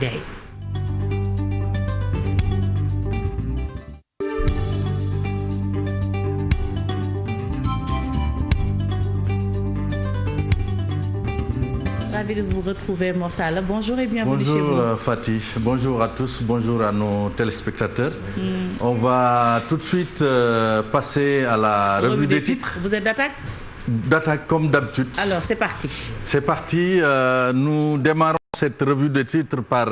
Ndiaye. Ravi de vous retrouver, Mor Talla. Bonjour et bienvenue chez vous. Bonjour Fatih, bonjour à tous, bonjour à nos téléspectateurs. On va tout de suite passer à la revue des titres. Vous êtes d'attaque? D'attaque comme d'habitude. Alors c'est parti. C'est parti, nous démarrons cette revue de titres par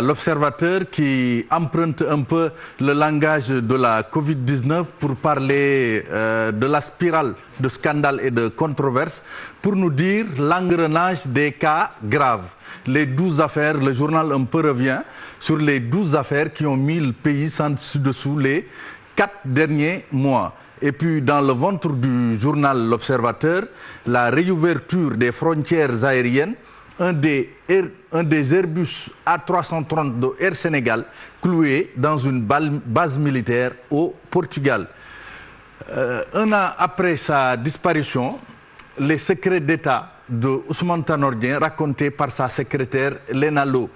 l'Observateur qui emprunte un peu le langage de la Covid-19 pour parler de la spirale de scandales et de controverses, pour nous dire l'engrenage des cas graves. Les 12 affaires, le journal un peu revient sur les 12 affaires qui ont mis le pays sans dessus-dessous les 4 derniers mois. Et puis dans le ventre du journal L'Observateur, la réouverture des frontières aériennes, un des Airbus A330 de Air Sénégal cloué dans une base militaire au Portugal. Un an après sa disparition, les secrets d'État de Ousmane Tanor Dieng racontés par sa secrétaire Léna Lo.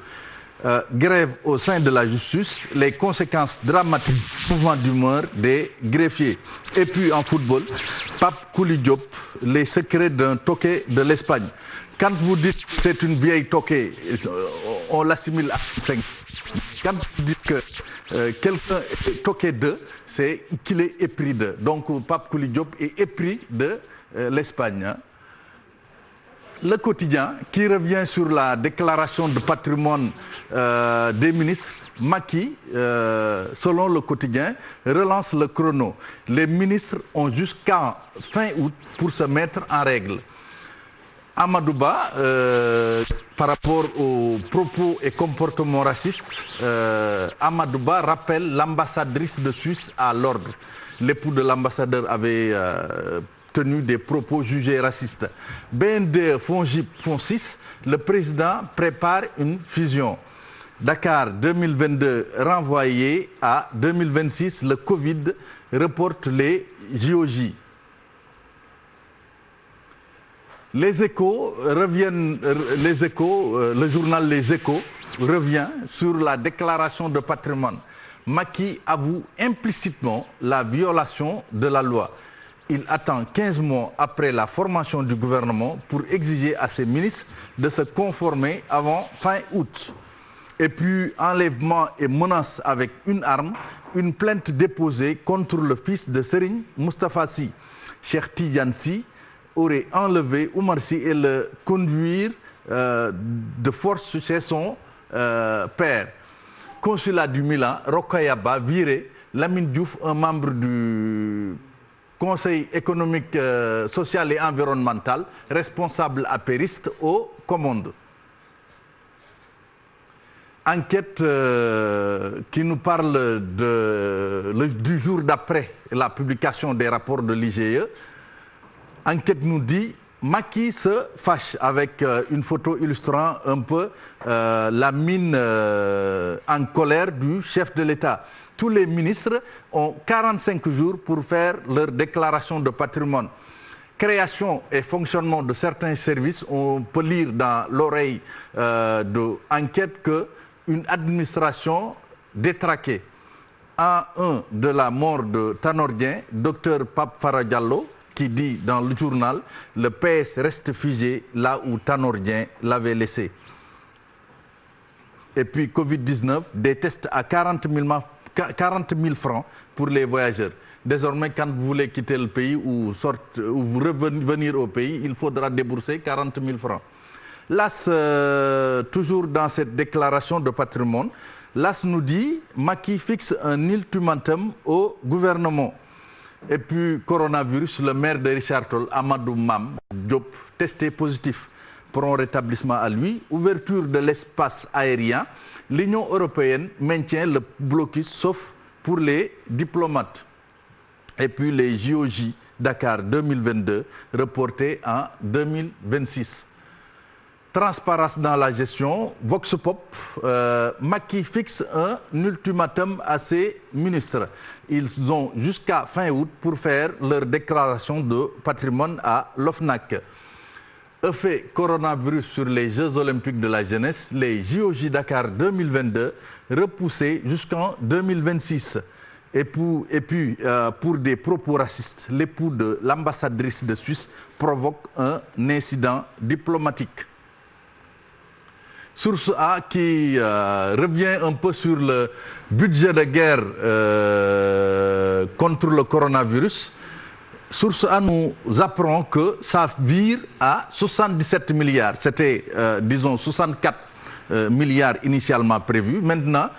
Grève au sein de la justice, les conséquences dramatiques, mouvement d'humeur des greffiers. Et puis en football, Pape Kouli Diop, les secrets d'un toqué de l'Espagne. Quand vous dites que c'est une vieille toquée, on l'assimile à 5. Quand vous dites que quelqu'un est toqué de, c'est qu'il est épris de. Donc Pape Kouli Diop est épris de l'Espagne. Hein. Le Quotidien, qui revient sur la déclaration de patrimoine des ministres, Macky, selon Le Quotidien, relance le chrono. Les ministres ont jusqu'à fin août pour se mettre en règle. Amadou Ba, par rapport aux propos et comportements racistes, Amadou Ba rappelle l'ambassadrice de Suisse à l'ordre. L'époux de l'ambassadeur avait tenu des propos jugés racistes. BND, FONGIP, FONSIS, le président prépare une fusion. Dakar 2022 renvoyé à 2026, le Covid reporte les JOJ. Les Échos reviennent, le journal Les Échos revient sur la déclaration de patrimoine. Macky avoue implicitement la violation de la loi. Il attend 15 mois après la formation du gouvernement pour exiger à ses ministres de se conformer avant fin août. Et puis, enlèvement et menace avec une arme, une plainte déposée contre le fils de Serigne Moustapha Sy. Cheikh Tidiane Sy aurait enlevé Oumar Sy et le conduire de force chez son père. Consulat du Milan, Rokhaya Ba viré, Lamine Diouf, un membre du Conseil économique, social et environnemental, responsable apériste aux commandes. Enquête qui nous parle du jour d'après la publication des rapports de l'IGE. Enquête nous dit Macky se fâche avec une photo illustrant un peu la mine en colère du chef de l'État. Tous les ministres ont 45 jours pour faire leur déclaration de patrimoine. Création et fonctionnement de certains services, on peut lire dans l'oreille de Enquête qu'une administration détraquée. En de la mort de Tanor Dieng, Dr Pape Fara Diallo, qui dit dans le journal, le PS reste figé là où Tanor Dieng l'avait laissé. Et puis Covid-19, des tests à 40 000 francs pour les voyageurs. Désormais, quand vous voulez quitter le pays ou vous revenir au pays, il faudra débourser 40 000 francs. L'AS, toujours dans cette déclaration de patrimoine, l'AS nous dit Macky fixe un ultimatum au gouvernement. Et puis, coronavirus, le maire de Richard Toll, Amadou Mam Diop, testé positif. Prompt rétablissement à lui. Ouverture de l'espace aérien. L'Union européenne maintient le blocus, sauf pour les diplomates. Et puis, les JOJ Dakar 2022, reportés en 2026. Transparence dans la gestion. Vox Pop, Macky fixe un ultimatum à ses ministres. Ils ont jusqu'à fin août pour faire leur déclaration de patrimoine à l'OFNAC. effet coronavirus sur les Jeux olympiques de la jeunesse, les JOJ Dakar 2022 repoussés jusqu'en 2026. Et puis, pour des propos racistes, l'époux de l'ambassadrice de Suisse provoque un incident diplomatique. Source A qui revient un peu sur le budget de guerre contre le coronavirus. Source A nous apprend que ça vire à 77 milliards. C'était, disons, 64 milliards initialement prévus. Maintenant,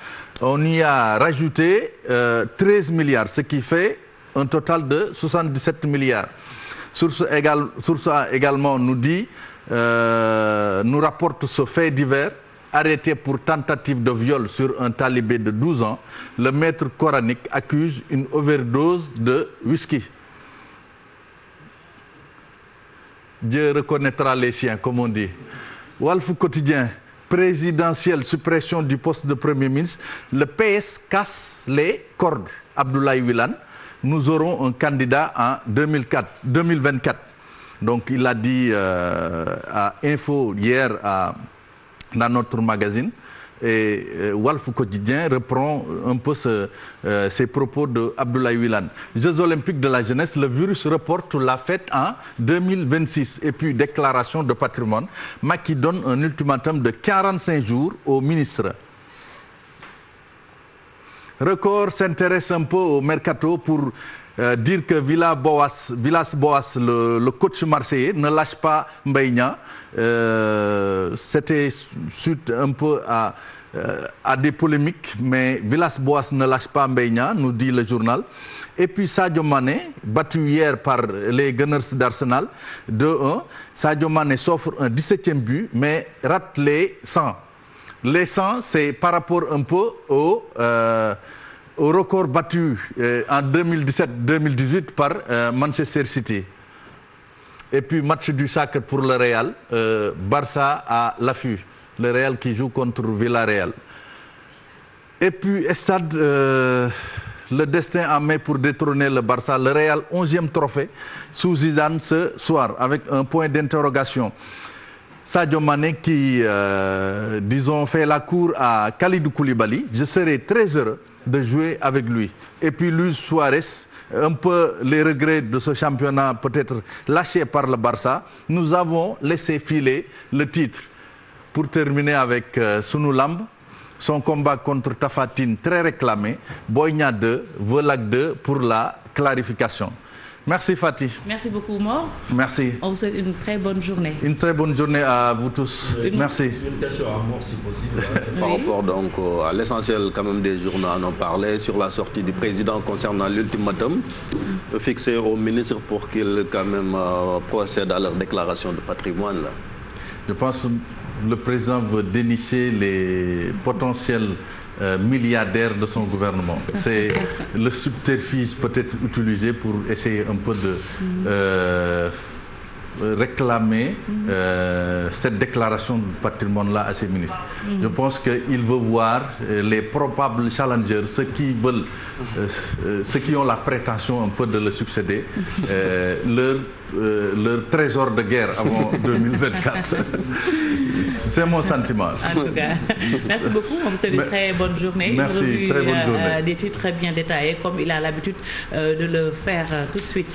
on y a rajouté 13 milliards, ce qui fait un total de 77 milliards. Source A également nous dit, nous rapporte ce fait divers, arrêté pour tentative de viol sur un talibé de 12 ans. Le maître coranique accuse une overdose de whisky. Dieu reconnaîtra les siens, comme on dit. Walf Quotidien, présidentielle, suppression du poste de Premier ministre. Le PS casse les cordes. Abdoulaye Wilane, nous aurons un candidat en 2024. Donc il a dit à Info hier dans notre magazine. Et Walf Quotidien reprend un peu ces propos de Abdoulaye Wilane. Jeux olympiques de la jeunesse, le virus reporte la fête en 2026. Et puis déclaration de patrimoine, Macky donne un ultimatum de 45 jours au ministre. Record s'intéresse un peu au mercato pour dire que Villas-Boas, le coach marseillais, ne lâche pas Mbaye Niang. C'était suite un peu à des polémiques, mais Villas-Boas ne lâche pas Mbaye Niang, nous dit le journal. Et puis Sadio Mané, battu hier par les Gunners d'Arsenal, 2-1. Sadio Mané s'offre un 17e but, mais rate les 100. Les 100, c'est par rapport un peu au record battu en 2017-2018 par Manchester City. Et puis match du sacre pour le Real, Barça à l'affût, le Real qui joue contre Villarreal. Et puis Stade, le destin en main pour détrôner le Barça, le Real 11e trophée sous Zidane ce soir avec un point d'interrogation. Sadio Mané qui, disons, fait la cour à Kalidou Koulibaly. Je serai très heureux de jouer avec lui. Et puis Luis Suarez, un peu les regrets de ce championnat peut-être lâché par le Barça. Nous avons laissé filer le titre. Pour terminer avec Sunu Lamb, son combat contre Tapha Tine très réclamé. Boy Niang 2, Velac 2 pour la clarification. Merci Fatih. Merci beaucoup Mor. Merci. On vous souhaite une très bonne journée. Une très bonne journée à vous tous. Merci. Une question à Mor si possible. C'est par rapport donc à l'essentiel quand même des journaux en ont parlé sur la sortie du président concernant l'ultimatum fixé au ministre pour qu'il quand même procède à leur déclaration de patrimoine là. Je pense que le président veut dénicher les potentiels milliardaires de son gouvernement. C'est le subterfuge peut-être utilisé pour essayer un peu de réclamer cette déclaration de patrimoine-là à ses ministres. Je pense qu'il veut voir les probables challengers, ceux qui veulent, ceux qui ont la prétention un peu de le succéder, leur trésor de guerre avant 2024. C'est mon sentiment. En tout cas, merci beaucoup. On vous souhaite une très bonne journée. Merci, très bonne journée. Des titres très bien détaillés, comme il a l'habitude de le faire tout de suite.